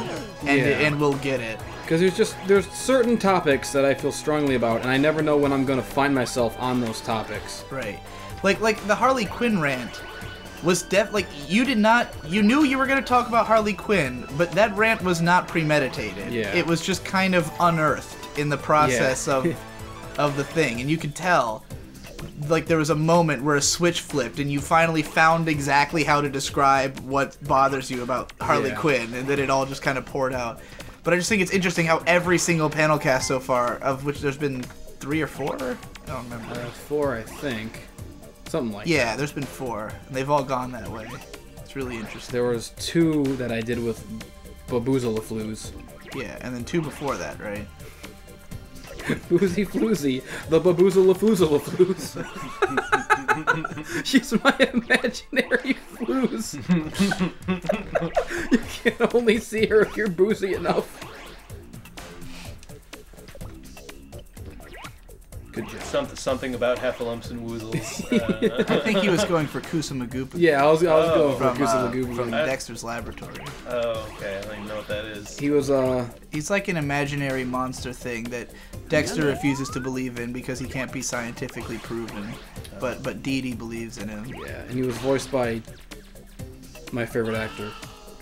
and we'll get it. Because there's certain topics that I feel strongly about, and I never know when I'm going to find myself on those topics. Right. Like the Harley Quinn rant was you knew you were going to talk about Harley Quinn, but that rant was not premeditated. Yeah. It was just kind of unearthed in the process of the thing, and you could tell. like there was a moment where a switch flipped and you finally found exactly how to describe what bothers you about Harley Quinn, and then it all just kind of poured out. But I just think it's interesting how every single panel cast so far, of which there's been 3 or 4, I don't remember. 4, I think. Something like that. Yeah, there's been 4, and they've all gone that way. It's really interesting. There was 2 that I did with Baboozalafloos. Yeah, and then 2 before that, right? Boozy Floozy, the Baboozalafloozalafloos. She's my imaginary flues. You can only see her if you're boozy enough. Good job. Something about heffalumps and woozles. I think he was going for Kusamagoop. Yeah, I was going for from Kusamagoop. Dexter's Laboratory. Oh, okay. I don't even know what that is. He was, He's like an imaginary monster thing that Dexter refuses to believe in because he can't be scientifically proven. But Dee Dee believes in him. Yeah, and he was voiced by my favorite actor,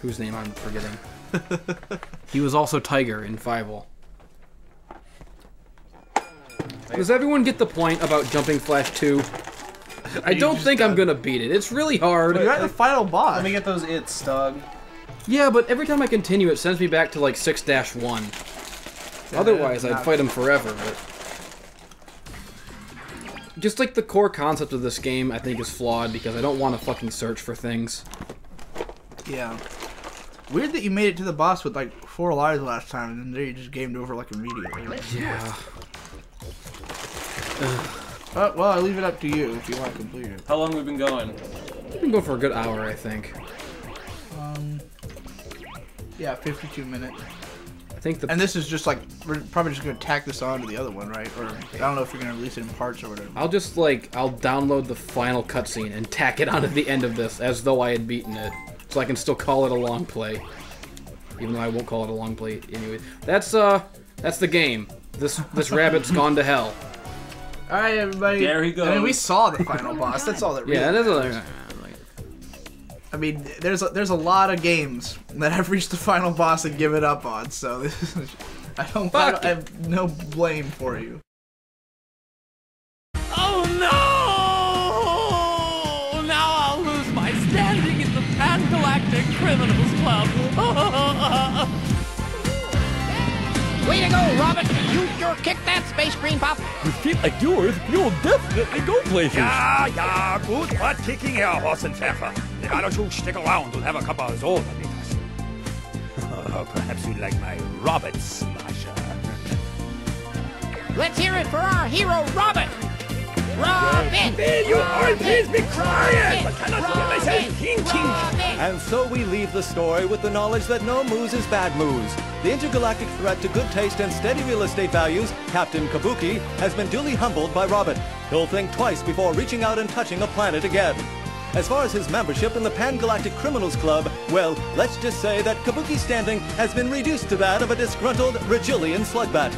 whose name I'm forgetting. He was also Tiger in Fievel. Does everyone get the point about Jumping Flash 2? I don't think I'm gonna beat it. It's really hard. You're at the final boss. Let me get those its, dog. Yeah, but every time I continue, it sends me back to like 6-1. Otherwise, I'd fight him forever. But just like the core concept of this game, I think is flawed because I don't want to fucking search for things. Yeah. Weird that you made it to the boss with like 4 lives last time, and then there you just gamed over like immediately. Yeah. Well, I leave it up to you if you want to complete it. How long have we been going? We've been going for a good hour, I think. Yeah, 52 minutes. I think the... And this is just like, we're probably just going to tack this on to the other one, right? Or I don't know if you're going to release it in parts or whatever. I'll just like, I'll download the final cutscene and tack it onto the end of this as though I had beaten it. So I can still call it a long play. Even though I won't call it a long play anyway. That's the game. This rabbit's gone to hell. All right, everybody. There he goes. I mean, we saw the final boss. That's all that really. Yeah, that is I mean, there's a lot of games that have reached the final boss and give it up on. So this is, I have no blame for you. Oh no! Now I'll lose my standing in the Pan-Galactic Criminals Club. Way to go, Robert! You sure kicked that, Space Green Puff! With feet like yours, you'll definitely go places. Ja, good butt kicking here, Horsenpfeffer. Why don't you stick around and have a cup of soda with us? Oh, perhaps you'd like my Robert Smasher. Let's hear it for our hero, Robert! Robin! You all please be quiet! I cannot get myself thinking! And so we leave the story with the knowledge that no moose is bad moose. The intergalactic threat to good taste and steady real estate values, Captain Kabuki, has been duly humbled by Robert. He'll think twice before reaching out and touching a planet again. As far as his membership in the Pan-Galactic Criminals Club, well, let's just say that Kabuki's standing has been reduced to that of a disgruntled Regillian slugbat.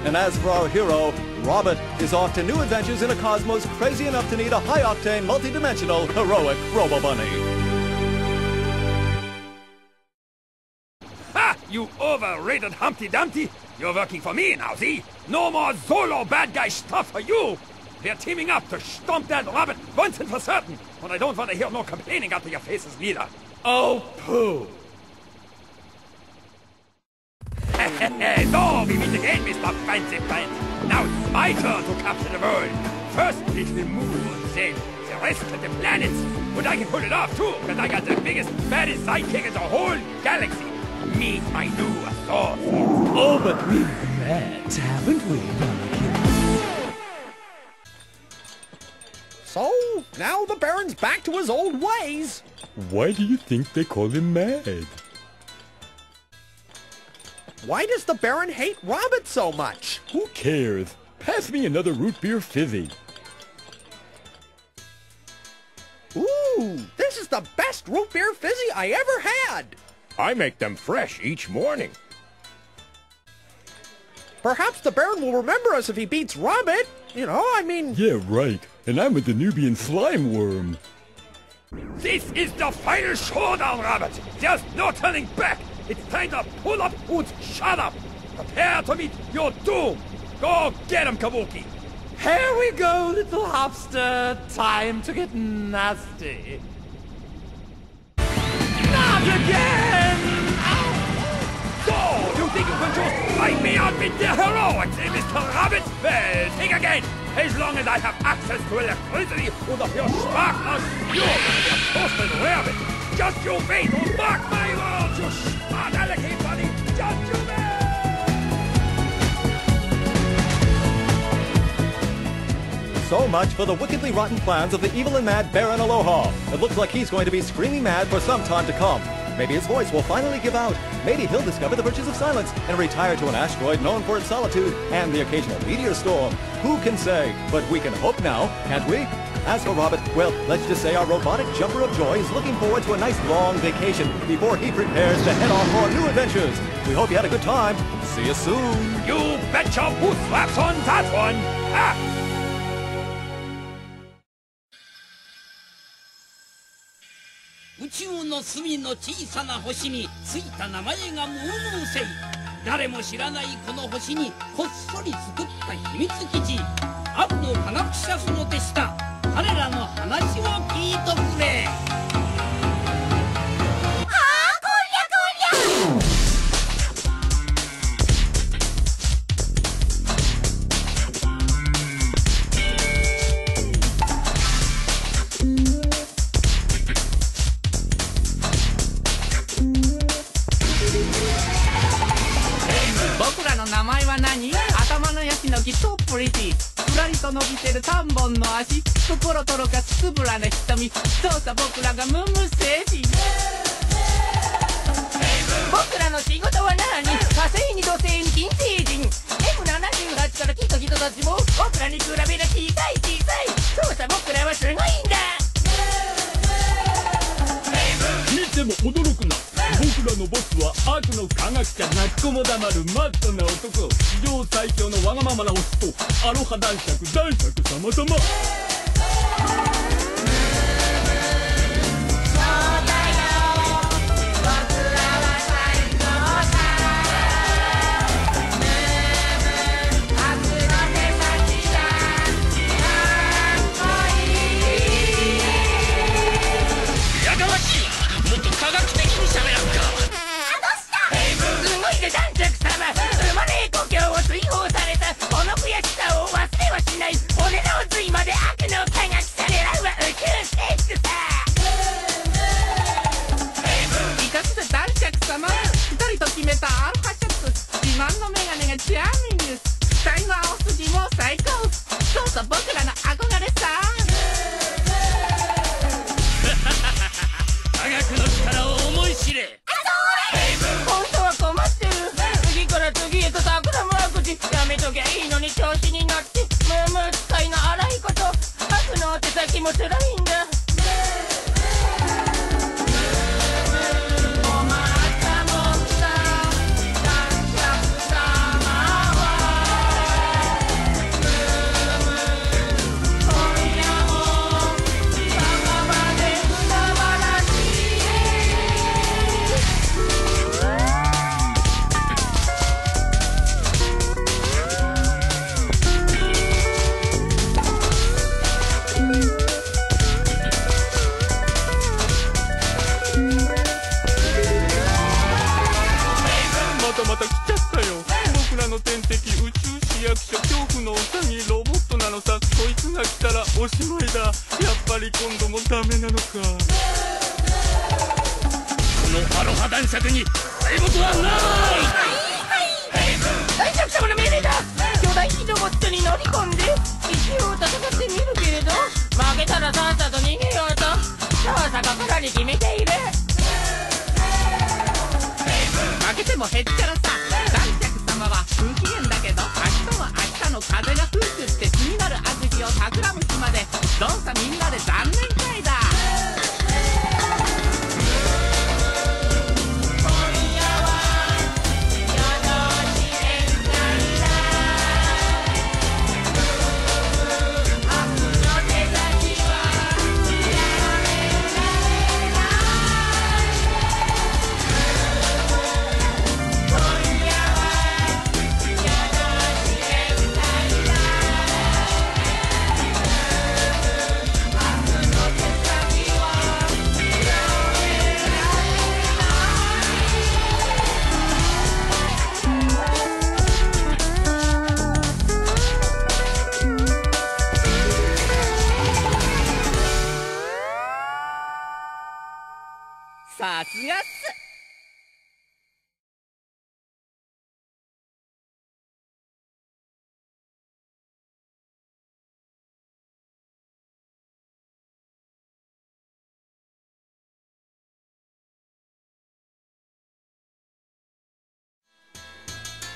And as for our hero, Robert is off to new adventures in a cosmos crazy enough to need a high-octane, multi-dimensional, heroic Robo-Bunny. Ha! You overrated Humpty Dumpty! You're working for me now, see? No more solo bad guy stuff for you! We're teaming up to stomp that Robert once and for certain, and I don't want to hear no complaining after your faces neither. Oh, pooh! So, we meet again, Mr. Fancy Pants. Now it's my turn to capture the world. First little moon, then the rest of the planets. But I can pull it off too, because I got the biggest, baddest sidekick in the whole galaxy. Meet my new associate. Oh, but we've met, haven't we, Monkey? So, now the Baron's back to his old ways. Why do you think they call him mad? Why does the Baron hate Robert so much? Who cares? Pass me another root beer fizzy. Ooh, this is the best root beer fizzy I ever had. I make them fresh each morning. Perhaps the Baron will remember us if he beats Robert. You know, I mean... Yeah, right. And I'm with the Nubian slime worm. This is the final showdown, Robert. There's no turning back. It's time to pull up and shut up. Prepare to meet your doom. Go get him, Kabuki. Here we go, little hopster. Time to get nasty. Not again! So, you think you can just fight me out with the heroics, eh, Mr. Rabbit? Well, think again. As long as I have access to electricity or the pure sparkless, you're gonna be a toasted rabbit. Just you wait, or mark my words, you smart alecky buddy. Just you wait! So much for the wickedly rotten plans of the evil and mad Baron Aloha. It looks like he's going to be screaming mad for some time to come. Maybe his voice will finally give out. Maybe he'll discover the virtues of silence and retire to an asteroid known for its solitude and the occasional meteor storm. Who can say? But we can hope now, can't we? As for Robert, well, let's just say our robotic jumper of joy is looking forward to a nice long vacation before he prepares to head off for new adventures. We hope you had a good time. See you soon. You betcha who slaps on that one. Ah! 宇宙の隅の小さな星についた名前がムームー星。誰も知らないこの星にこっそり作った秘密基地。アブの科学者その手下。彼らの話を聞いとくれ。僕らの名前は何？頭のヤシの木とプリティ。ふらりと伸びてる3本の足。心とろかつぶらな瞳。そうさ僕らがムム星人。僕らの仕事は何？火星に土星に金星人。F78 から来た人たちも僕らに比べる小さい小さい。そうさ僕らはすごいんだ。見ても驚くな。僕らのボスは悪の科学者泣きこも黙るマットな男。史上最強のわがままなオスとアロハ男爵様々。やかましいわ。もっと科学的に喋らんか。すごいね男爵様。生まれ故郷を追放されたこの悔しさを忘れはしない。骨の髄まで悪の科学者狙うは宇宙ステークさ。いかつて男爵様。一人と決めたアロハシャツ。自慢のメガネがチャーミング。額の青筋も最高。そうそう僕らの憧れさ。科学の力を思い知れ。本当は困ってる。次から次へと企む悪事。やめときゃいいのに調子に乗って。ムームー使いの荒いこと。悪の手先も辛いんだ。また来ちゃったよ。僕らの天敵宇宙市役所恐怖のウサギロボットなのさ。こいつが来たらおしまいだ。やっぱり今度もダメなのか。このアロハ男爵に替え事はない。男爵様の命令だ。巨大ロボットに乗り込んで一応戦ってみるけれど、負けたらさっさと逃げようとそうさ心に決めている。負けてもへっちゃらさ。男爵様は不機嫌だけど、明日は明日の風が吹くって次なる悪事を企む日までどうさみんなで残念会だ。すやす。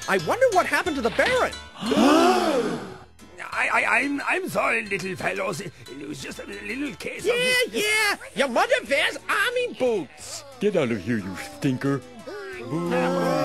I wonder what happened to the Baron. I'm sorry, little fellows. It was just a little case of... Yeah. Your mother wears army boots. Get out of here, you stinker. Boo.